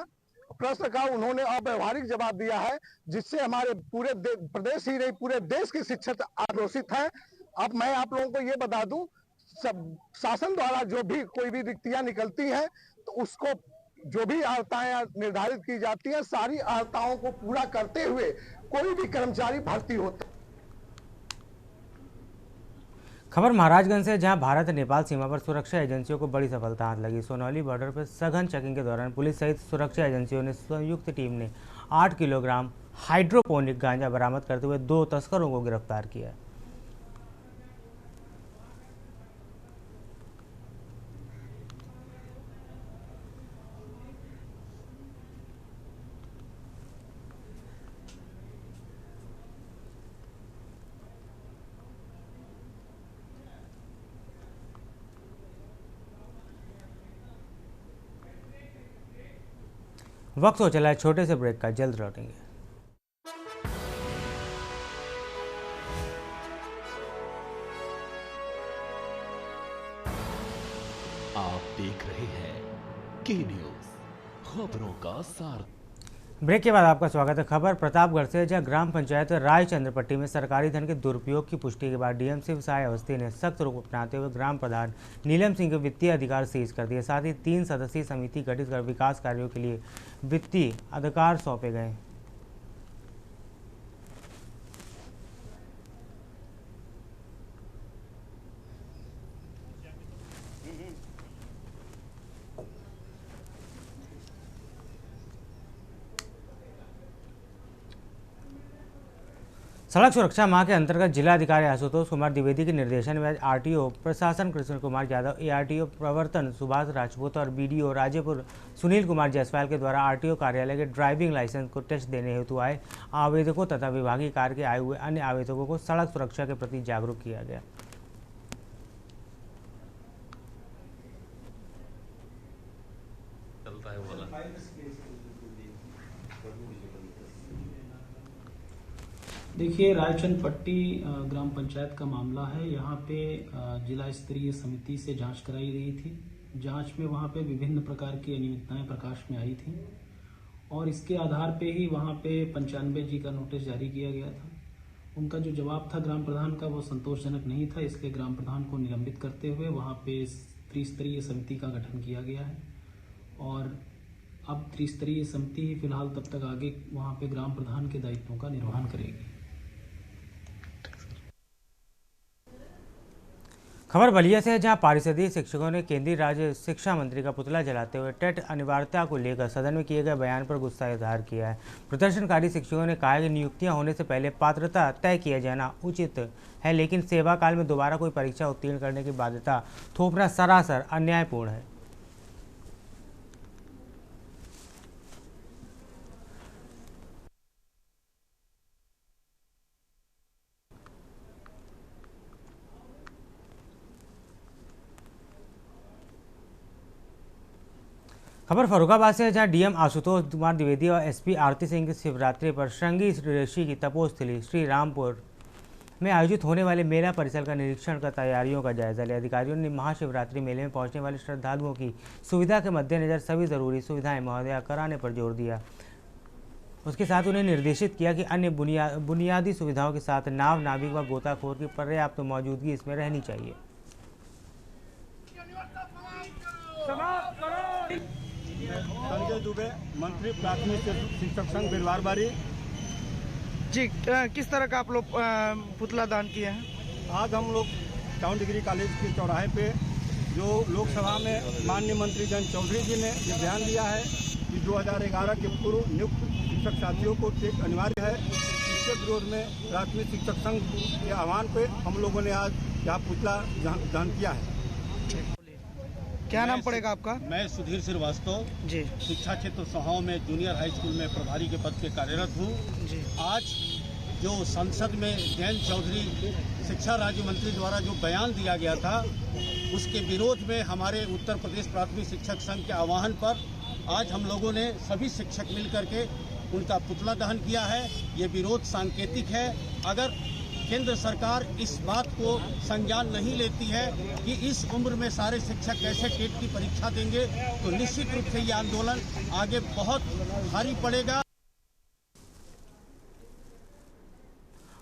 प्रश्न का उन्होंने अव्यवहारिक जवाब दिया है, जिससे हमारे पूरे प्रदेश ही नहीं पूरे देश के शिक्षक आक्रोशित हैं। अब मैं आप लोगों को ये बता दूं, शासन द्वारा जो भी कोई भी रिक्तियां निकलती हैं, तो उसको जो भी अर्हताएं निर्धारित की जाती हैं, सारी अर्हताओं को पूरा करते हुए कोई भी कर्मचारी भर्ती होता। खबर महाराजगंज से, जहां भारत नेपाल सीमा पर सुरक्षा एजेंसियों को बड़ी सफलता हाथ लगी। सोनौली बॉर्डर पर सघन चेकिंग के दौरान पुलिस सहित सुरक्षा एजेंसियों ने संयुक्त टीम ने 8 किलोग्राम हाइड्रोपोनिक गांजा बरामद करते हुए 2 तस्करों को गिरफ्तार किया। वक्त हो चला है छोटे से ब्रेक का, जल्द लौटेंगे। आप देख रहे हैं के न्यूज, खबरों का सार। ब्रेक के बाद आपका स्वागत है। खबर प्रतापगढ़ से, जहां ग्राम पंचायत रायचंद्रपट्टी में सरकारी धन के दुरुपयोग की पुष्टि के बाद डीएम शिव साय अवस्थी ने सख्त रुख अपनाते हुए ग्राम प्रधान नीलम सिंह के वित्तीय अधिकार सीज कर दिए। साथ ही 3 सदस्यीय समिति गठित कर विकास कार्यों के लिए वित्तीय अधिकार सौंपे गए। सड़क सुरक्षा माह के अंतर्गत जिलाधिकारी आशुतोष कुमार द्विवेदी के निर्देशन में आज आरटीओ प्रशासन कृष्ण कुमार यादव, एआरटीओ प्रवर्तन सुभाष राजपूत और बीडीओ राजेपुर सुनील कुमार जायसवाल के द्वारा आरटीओ कार्यालय के ड्राइविंग लाइसेंस को टेस्ट देने हेतु आए आवेदकों तथा विभागीय कार्य के आए हुए अन्य आवेदकों को सड़क सुरक्षा के प्रति जागरूक किया गया। देखिए, रायचंद पट्टी ग्राम पंचायत का मामला है। यहाँ पे जिला स्तरीय समिति से जांच कराई गई थी। जांच में वहाँ पे विभिन्न प्रकार की अनियमितताएं प्रकाश में आई थी और इसके आधार पे ही वहाँ पे 95G का नोटिस जारी किया गया था। उनका जो जवाब था ग्राम प्रधान का वो संतोषजनक नहीं था, इसलिए ग्राम प्रधान को निलंबित करते हुए वहाँ पे त्रिस्तरीय समिति का गठन किया गया है और अब त्रिस्तरीय समिति ही फिलहाल तब तक आगे वहाँ पे ग्राम प्रधान के दायित्वों का निर्वहन करेगी। खबर बलिया से है, जहां पारिषदीय शिक्षकों ने केंद्रीय राज्य शिक्षा मंत्री का पुतला जलाते हुए टेट अनिवार्यता को लेकर सदन में किए गए बयान पर गुस्सा इजहार किया है। प्रदर्शनकारी शिक्षकों ने कहा कि नियुक्तियां होने से पहले पात्रता तय किया जाना उचित है, लेकिन सेवा काल में दोबारा कोई परीक्षा उत्तीर्ण करने की बाध्यता थोपना सरासर अन्यायपूर्ण है। खबर फर्रुखाबाद से है, जहां डीएम आशुतोष कुमार द्विवेदी और एसपी आरती सिंह की शिवरात्रि पर श्रृंगी ऋषि की तपोस्थली श्री रामपुर में आयोजित होने वाले मेला परिसर का निरीक्षण कर तैयारियों का जायजा लिया। अधिकारियों ने महाशिवरात्रि मेले में पहुंचने वाले श्रद्धालुओं की सुविधा के मद्देनजर सभी जरूरी सुविधाएं मुहैया कराने पर जोर दिया। उसके साथ उन्हें निर्देशित किया कि अन्य बुनियादी सुविधाओं के साथ नाव, नाविक व गोताखोर की पर्याप्त मौजूदगी इसमें रहनी चाहिए। संजय दुबे, मंत्री प्राथमिक शिक्षक संघ बिलवारबाड़ी। जी, किस तरह का आप लोग पुतला दान किए हैं? आज हम लोग टाउन डिग्री कॉलेज के चौराहे पे जो लोकसभा में माननीय मंत्री जयंत चौधरी जी ने ये बयान दिया है कि 2011 के पूर्व नियुक्त शिक्षक साथियों को टेट अनिवार्य है, इसके विरोध में प्राथमिक शिक्षक संघ के आह्वान पे हम लोगों ने आज यहाँ पुतला दान किया है। क्या नाम पड़ेगा आपका? मैं सुधीर श्रीवास्तव जी, शिक्षा क्षेत्र सहाओं में जूनियर हाई स्कूल में प्रभारी के पद पे कार्यरत हूँ। जी, आज जो संसद में जयंत चौधरी शिक्षा राज्य मंत्री द्वारा जो बयान दिया गया था उसके विरोध में हमारे उत्तर प्रदेश प्राथमिक शिक्षक संघ के आह्वान पर आज हम लोगों ने सभी शिक्षक मिल करके उनका पुतला दहन किया है। ये विरोध सांकेतिक है। अगर केंद्र सरकार इस बात को संज्ञान नहीं लेती है कि इस उम्र में सारे शिक्षक कैसे टेट की परीक्षा देंगे तो निश्चित रूप से ये आंदोलन आगे बहुत भारी पड़ेगा।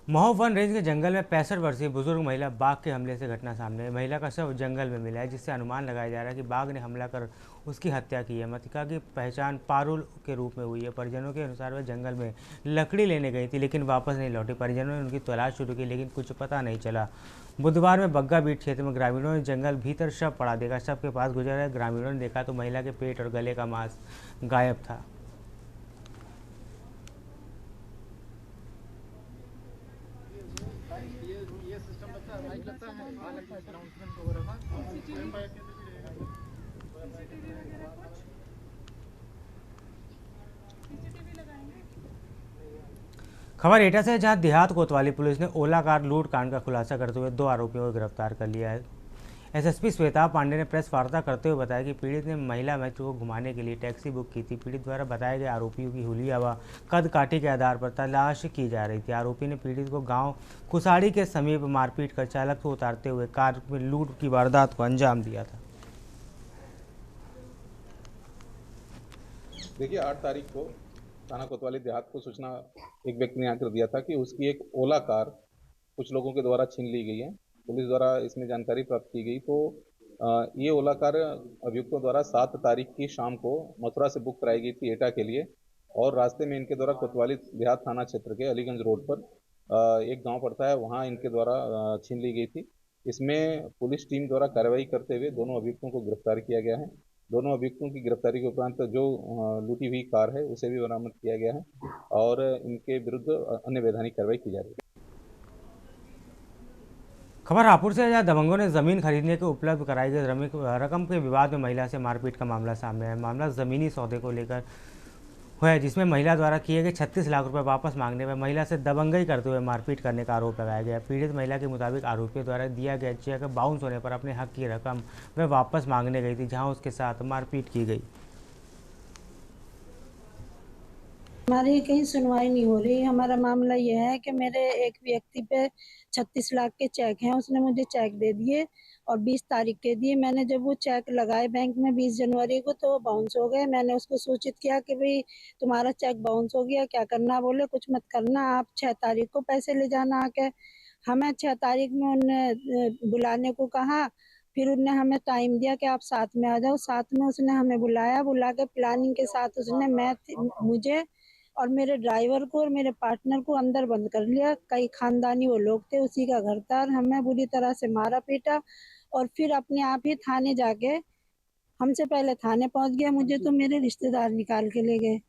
महोब वन रेंज के जंगल में 65 वर्षीय बुजुर्ग महिला बाघ के हमले से घटना सामने है। महिला का शव जंगल में मिला है, जिससे अनुमान लगाया जा रहा है कि बाघ ने हमला कर उसकी हत्या की है। मृतका की पहचान पारुल के रूप में हुई है। परिजनों के अनुसार वह जंगल में लकड़ी लेने गई थी, लेकिन वापस नहीं लौटी। परिजनों ने उनकी तलाश शुरू की, लेकिन कुछ पता नहीं चला। बुधवार में बग्गा बीट क्षेत्र में ग्रामीणों ने जंगल भीतर शव पड़ा देखा। शव के पास गुजर ग्रामीणों ने देखा तो महिला के पेट और गले का मांस गायब था। खबर एटा से, जहां देहात कोतवाली पुलिस ने ओला कार लूट कांड का खुलासा करते हुए 2 आरोपियों को गिरफ्तार कर लिया है। एसएसपी श्वेता पांडे ने प्रेस वार्ता करते हुए बताया कि पीड़ित ने महिला मित्र को घुमाने के लिए टैक्सी बुक की थी। पीड़ित द्वारा बताए गए आरोपियों की हुलिया व कद काठी के आधार पर तलाश की जा रही थी। आरोपी ने पीड़ित को गांव कुसाड़ी के समीप मारपीट कर चालक को उतारते हुए कार में लूट की वारदात को अंजाम दिया था। देखिए, 8 तारीख को थाना कोतवाली देहात को सूचना एक व्यक्ति ने आकर दिया था कि उसकी एक ओला कार कुछ लोगों के द्वारा छीन ली गई है। पुलिस द्वारा इसमें जानकारी प्राप्त की गई तो ये ओला कार अभियुक्तों द्वारा 7 तारीख की शाम को मथुरा से बुक कराई गई थी एटा के लिए, और रास्ते में इनके द्वारा कोतवाली देहात थाना क्षेत्र के अलीगंज रोड पर एक गांव पड़ता है, वहां इनके द्वारा छीन ली गई थी। इसमें पुलिस टीम द्वारा कार्रवाई करते हुए दोनों अभियुक्तों को गिरफ्तार किया गया है। दोनों अभियुक्तों की गिरफ्तारी के उपरांत जो लूटी हुई कार है उसे भी बरामद किया गया है और इनके विरुद्ध अन्य वैधानिक कार्रवाई की जा रही है। खबर हापुड़ से, जहां दबंगों ने जमीन खरीदने के उपलब्ध कराई गई रकम के विवाद में महिला से मारपीट का मामला सामने आया। मामला जमीनी सौदे को लेकर हुआ है, जिसमें महिला द्वारा किए गए 36 लाख रुपए वापस मांगने में महिला से दबंगई करते हुए मारपीट करने का आरोप लगाया गया। पीड़ित महिला के मुताबिक आरोपियों द्वारा दिया गया चेक बाउंस होने पर अपने हक की रकम वह वापस मांगने गई थी, जहां उसके साथ मारपीट की गई। हमारी कहीं सुनवाई नहीं हो रही। हमारा मामला यह है कि मेरे एक व्यक्ति पे 36 लाख के चेक हैं, उसने मुझे चेक दे दिए और 20 तारीख के दिए। मैंने जब वो चेक लगाए बैंक में 20 जनवरी को तो वो बाउंस हो गए। मैंने उसको सूचित किया कि भाई तुम्हारा चेक बाउंस हो गया, क्या करना। बोले कुछ मत करना, आप 6 तारीख को पैसे ले जाना आके। हमें 6 तारीख में उन्हें बुलाने को कहा, फिर उन्होंने हमें टाइम दिया कि आप 7 में आ जाओ। 7 में उसने हमें बुला के प्लानिंग के साथ उसने मुझे और मेरे ड्राइवर को और मेरे पार्टनर को अंदर बंद कर लिया। कई खानदानी वो लोग थे, उसी का घर था। हमें बुरी तरह से मारा पीटा और फिर अपने आप ही थाने जाके, हमसे पहले थाने पहुंच गया, मुझे तो मेरे रिश्तेदार निकाल के ले गए।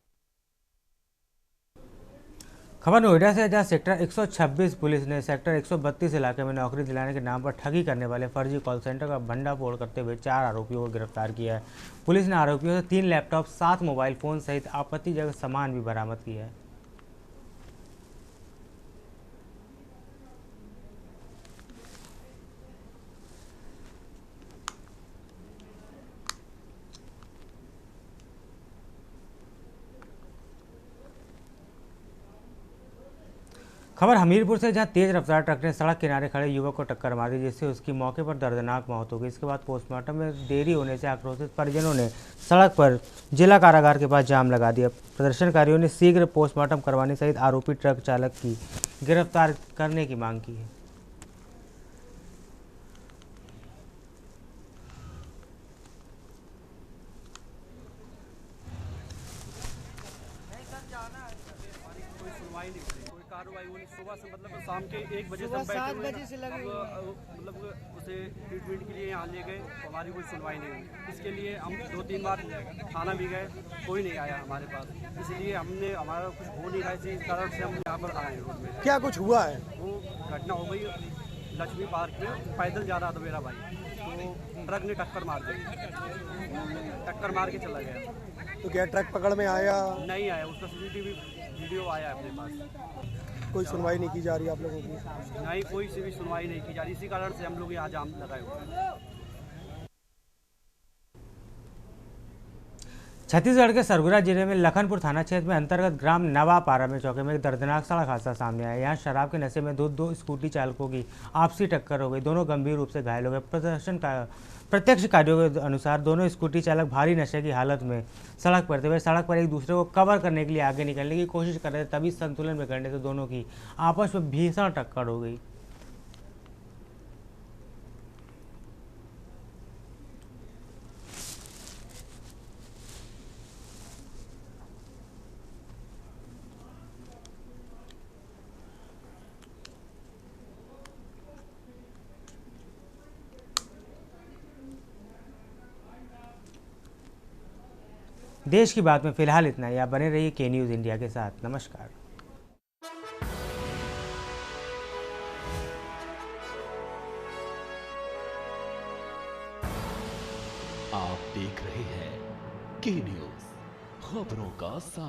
खबर नोएडा से, जहां सेक्टर 126 पुलिस ने सेक्टर 132 इलाके में नौकरी दिलाने के नाम पर ठगी करने वाले फर्जी कॉल सेंटर का भंडाफोड़ करते हुए 4 आरोपियों को गिरफ्तार किया है। पुलिस ने आरोपियों से 3 लैपटॉप, 7 मोबाइल फोन सहित आपत्तिजनक सामान भी बरामद किया है। खबर हमीरपुर से, जहां तेज रफ्तार ट्रक ने सड़क किनारे खड़े युवक को टक्कर मार दी, जिससे उसकी मौके पर दर्दनाक मौत हो गई। इसके बाद पोस्टमार्टम में देरी होने से आक्रोशित परिजनों ने सड़क पर जिला कारागार के पास जाम लगा दिया। प्रदर्शनकारियों ने शीघ्र पोस्टमार्टम करवाने सहित आरोपी ट्रक चालक की गिरफ्तार करने की मांग की है। सुबह से मतलब शाम के 1 बजे से 7 बजे से लगे मतलब उसे ट्रीटमेंट के लिए यहाँ ले गए, तो हमारी कोई सुनवाई नहीं हुई। इसके लिए हम 2-3 बार थाना भी गए, कोई नहीं आया हमारे पास। इसलिए हमने हमारा कुछ हो नहीं रहा, इसी कारण से हम यहाँ पर आए रोड में। क्या कुछ हुआ है? वो घटना हो गई लक्ष्मी पार्क में, पैदल जा रहा था मेरा भाई, तो ट्रक ने टक्कर मार दी, टक्कर मार के चला गया। तो क्या ट्रक पकड़ में आया? नहीं आया, उसका CCTV वीडियो आया अपने पास। कोई सुनवाई नहीं की जा रही आप लोगों की? नहीं, कोई सी भी सुनवाई नहीं की जा रही, इसी कारण से हम लोग यहाँ जाम लगाए हुए हैं। छत्तीसगढ़ के सरगुजा जिले में लखनपुर थाना क्षेत्र में अंतर्गत ग्राम नवापारा में चौके में एक दर्दनाक सड़क हादसा सामने आया। यहाँ शराब के नशे में दो स्कूटी चालकों की आपसी टक्कर हो गई, दोनों गंभीर रूप से घायल हो गए। प्रत्यक्षकारियों के अनुसार दोनों स्कूटी चालक भारी नशे की हालत में सड़क पर एक दूसरे को कवर करने के लिए आगे निकलने की कोशिश कर रहे थे, तभी संतुलन बिगड़ने से दोनों की आपस में भीषण टक्कर हो गई। देश की बात में फिलहाल इतना ही। आप बने रहिए के न्यूज़ इंडिया के साथ। नमस्कार। आप देख रहे हैं के न्यूज़, खबरों का सार।